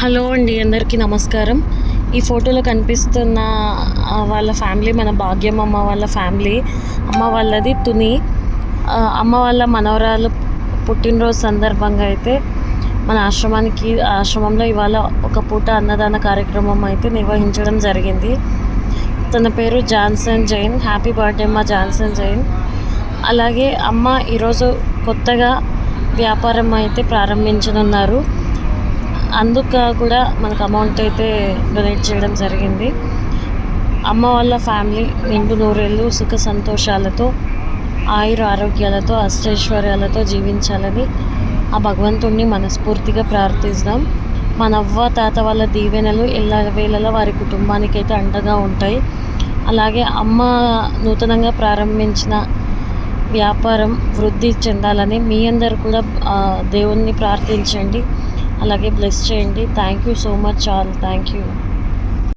Hello అండి, అందరికీ నమస్కారం. ఈ ఫోటోలో కనిపిస్తున్న వాళ్ళ ఫ్యామిలీ మన భాగ్యమమ్మ వాళ్ళ ఫ్యామిలీ. అమ్మ వాళ్ళది తుని. అమ్మ వాళ్ళ మనవరాలు పుట్టినరోజు సందర్భంగా అయితే మన ఆశ్రమంలో ఇవాళ ఒక పూట అన్నదాన కార్యక్రమం అయితే నిర్వహించడం జరిగింది. తన పేరు జాన్సన్ జైన్. హ్యాపీ బర్త్డే అమ్మ జాన్సన్ జైన్. అలాగే అమ్మ ఈరోజు కొత్తగా వ్యాపారం అయితే ప్రారంభించనున్నారు. అందుకు కూడా మనకు అమౌంట్ అయితే డొనేట్ చేయడం జరిగింది. అమ్మ వాళ్ళ ఫ్యామిలీ నిండు నూరేళ్ళు సుఖ సంతోషాలతో ఆయుర ఆరోగ్యాలతో అష్టైశ్వర్యాలతో జీవించాలని ఆ భగవంతుణ్ణి మనస్ఫూర్తిగా ప్రార్థిస్తాం. మన అవ్వ తాత వాళ్ళ దీవెనలు ఎల్లవేళలా వారి కుటుంబానికి అయితే అండగా ఉంటాయి. అలాగే అమ్మ నూతనంగా ప్రారంభించిన వ్యాపారం వృద్ధి చెందాలని మీ అందరు కూడా దేవుణ్ణి ప్రార్థించండి. అలాగే బ్లెస్ చేయండి. Thank you so much all. Thank you.